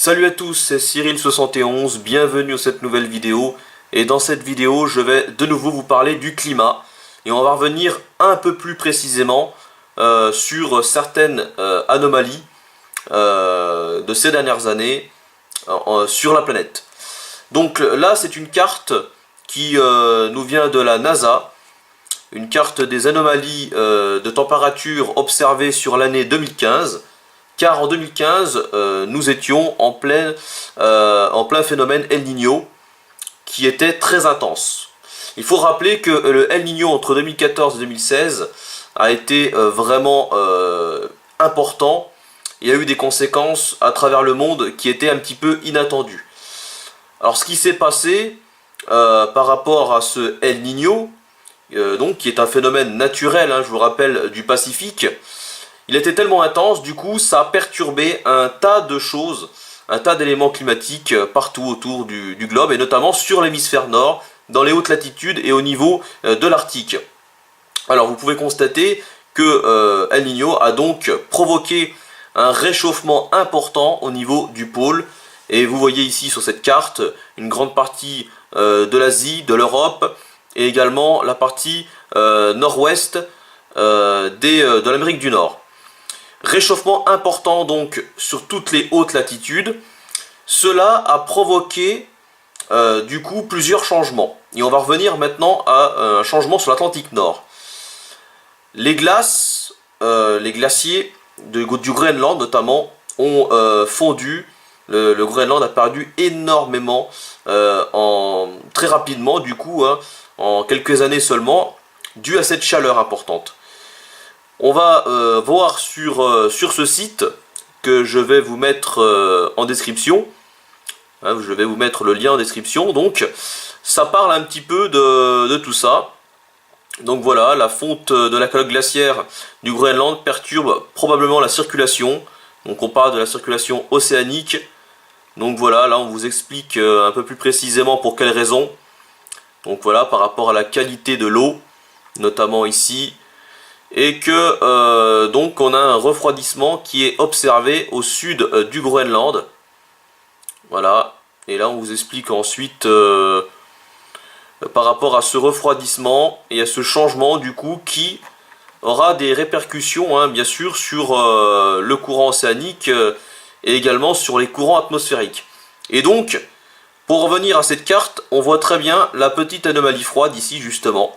Salut à tous, c'est Cyril71, bienvenue dans cette nouvelle vidéo. Et dans cette vidéo, je vais de nouveau vous parler du climat. Et on va revenir un peu plus précisément sur certaines anomalies de ces dernières années sur la planète. Donc là, c'est une carte qui nous vient de la NASA. Une carte des anomalies de température observées sur l'année 2015. Car en 2015, nous étions en plein phénomène El Niño qui était très intense. Il faut rappeler que le El Niño entre 2014 et 2016 a été vraiment important. Il y a eu des conséquences à travers le monde qui étaient un petit peu inattendues. Alors ce qui s'est passé par rapport à ce El Niño, donc, qui est un phénomène naturel, je vous rappelle, du Pacifique, il était tellement intense, du coup, ça a perturbé un tas de choses, un tas d'éléments climatiques partout autour du globe, et notamment sur l'hémisphère nord, dans les hautes latitudes et au niveau de l'Arctique. Alors, vous pouvez constater que El Niño a donc provoqué un réchauffement important au niveau du pôle, et vous voyez ici sur cette carte une grande partie de l'Asie, de l'Europe, et également la partie nord-ouest de l'Amérique du Nord. Réchauffement important donc sur toutes les hautes latitudes. Cela a provoqué du coup plusieurs changements. Et on va revenir maintenant à un changement sur l'Atlantique Nord. Les glaces, les glaciers du Groenland notamment ont fondu. Le Groenland a perdu énormément très rapidement du coup, en quelques années seulement, dû à cette chaleur importante. On va voir sur ce site que je vais vous mettre en description. Je vais vous mettre le lien en description. Donc, ça parle un petit peu de tout ça. Donc voilà, la fonte de la calotte glaciaire du Groenland perturbe probablement la circulation. Donc on parle de la circulation océanique. Donc voilà, là on vous explique un peu plus précisément pour quelles raisons. Donc voilà, par rapport à la qualité de l'eau, notamment ici. Et que donc on a un refroidissement qui est observé au sud du Groenland. Voilà, et là on vous explique ensuite par rapport à ce refroidissement et à ce changement du coup qui aura des répercussions bien sûr sur le courant océanique et également sur les courants atmosphériques. Et donc, pour revenir à cette carte, on voit très bien la petite anomalie froide ici justement.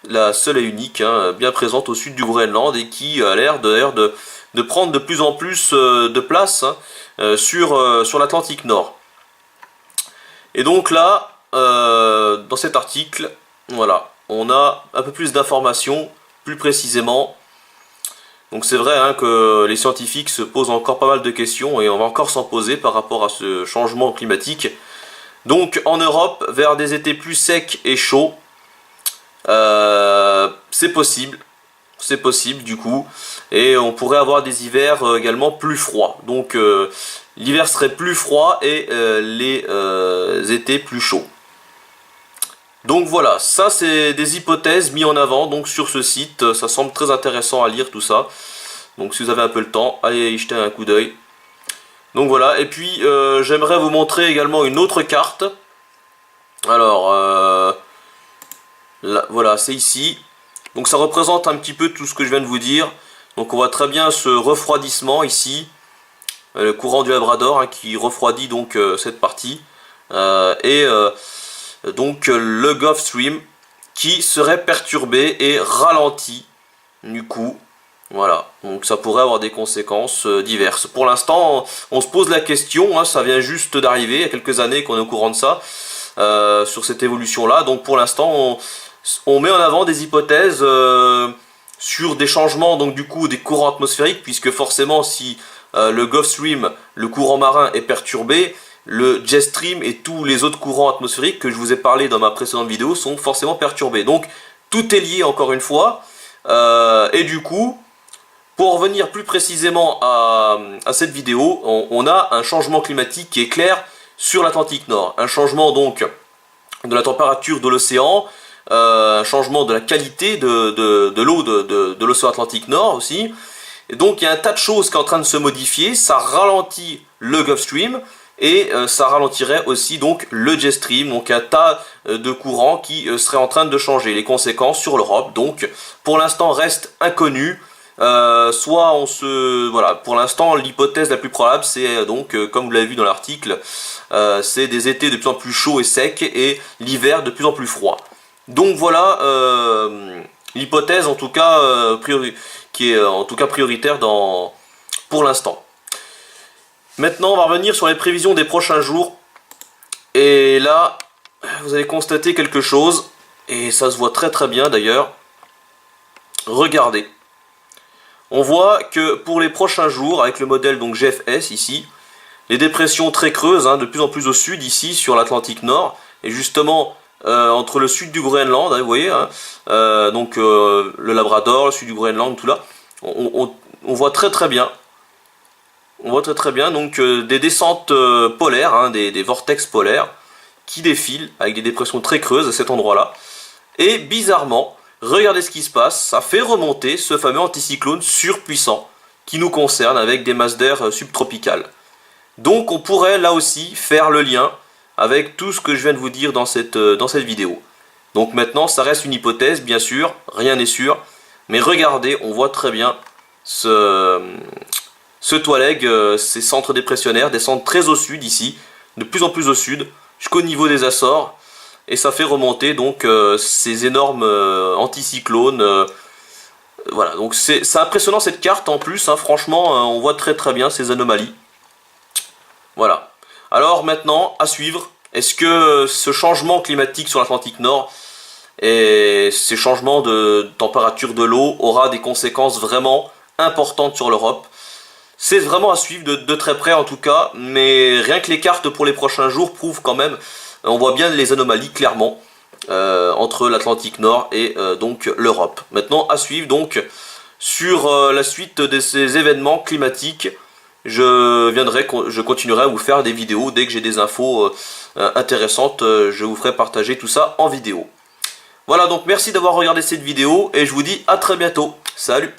La seule et unique, bien présente au sud du Groenland et qui a l'air d'ailleurs de prendre de plus en plus de place sur l'Atlantique Nord. Et donc là, dans cet article, voilà, on a un peu plus d'informations, plus précisément. Donc c'est vrai que les scientifiques se posent encore pas mal de questions et on va encore s'en poser par rapport à ce changement climatique. Donc en Europe, vers des étés plus secs et chauds, c'est possible du coup, et on pourrait avoir des hivers également plus froids. Donc l'hiver serait plus froid et les étés plus chauds. Donc voilà, ça c'est des hypothèses mises en avant donc sur ce site. Ça semble très intéressant à lire tout ça. Donc si vous avez un peu le temps, allez y jeter un coup d'œil. Donc voilà, et puis j'aimerais vous montrer également une autre carte. Alors là, voilà, c'est ici. Donc ça représente un petit peu tout ce que je viens de vous dire. Donc on voit très bien ce refroidissement ici. Le courant du Labrador qui refroidit donc cette partie. Donc le Gulf Stream qui serait perturbé et ralenti du coup. Voilà, donc ça pourrait avoir des conséquences diverses. Pour l'instant, on se pose la question, ça vient juste d'arriver, il y a quelques années qu'on est au courant de ça, sur cette évolution-là. Donc pour l'instant, on met en avant des hypothèses sur des changements donc du coup des courants atmosphériques, puisque forcément si le Gulf Stream, le courant marin est perturbé, le Jet Stream et tous les autres courants atmosphériques que je vous ai parlé dans ma précédente vidéo sont forcément perturbés. Donc tout est lié encore une fois, et du coup, pour revenir plus précisément à cette vidéo, on a un changement climatique qui est clair sur l'Atlantique Nord. Un changement donc de la température de l'océan, un changement de la qualité de l'eau de l'océan Atlantique Nord aussi. Et donc il y a un tas de choses qui est en train de se modifier, ça ralentit le Gulf Stream, et ça ralentirait aussi donc le jet stream, donc un tas de courants qui seraient en train de changer. Les conséquences sur l'Europe, donc pour l'instant restent inconnues. Voilà, pour l'instant l'hypothèse la plus probable c'est donc comme vous l'avez vu dans l'article, c'est des étés de plus en plus chauds et secs et l'hiver de plus en plus froid. Donc voilà l'hypothèse en tout cas qui est en tout cas prioritaire pour l'instant. Maintenant on va revenir sur les prévisions des prochains jours et là vous allez constater quelque chose et ça se voit très très bien d'ailleurs. Regardez. On voit que pour les prochains jours, avec le modèle donc GFS ici, les dépressions très creuses, de plus en plus au sud ici sur l'Atlantique Nord, et justement entre le sud du Groenland, vous voyez, donc le Labrador, le sud du Groenland, tout là, on voit très très bien. On voit très très bien donc des descentes polaires, des vortex polaires qui défilent avec des dépressions très creuses à cet endroit-là. Et bizarrement, regardez ce qui se passe, ça fait remonter ce fameux anticyclone surpuissant qui nous concerne avec des masses d'air subtropicales. Donc on pourrait là aussi faire le lien avec tout ce que je viens de vous dire dans cette vidéo. Donc maintenant ça reste une hypothèse bien sûr, rien n'est sûr, mais regardez, on voit très bien ce toileg, ces centres dépressionnaires descendent très au sud ici, de plus en plus au sud, jusqu'au niveau des Açores. Et ça fait remonter donc ces énormes anticyclones. Voilà, donc c'est impressionnant cette carte en plus, franchement, on voit très très bien ces anomalies. Voilà. Alors maintenant, à suivre, est-ce que ce changement climatique sur l'Atlantique Nord et ces changements de température de l'eau aura des conséquences vraiment importantes sur l'Europe? C'est vraiment à suivre de très près en tout cas, mais rien que les cartes pour les prochains jours prouvent quand même. On voit bien les anomalies clairement entre l'Atlantique Nord et donc l'Europe. Maintenant à suivre donc sur la suite de ces événements climatiques. Je continuerai à vous faire des vidéos dès que j'ai des infos intéressantes. Je vous ferai partager tout ça en vidéo. Voilà, donc merci d'avoir regardé cette vidéo et je vous dis à très bientôt. Salut!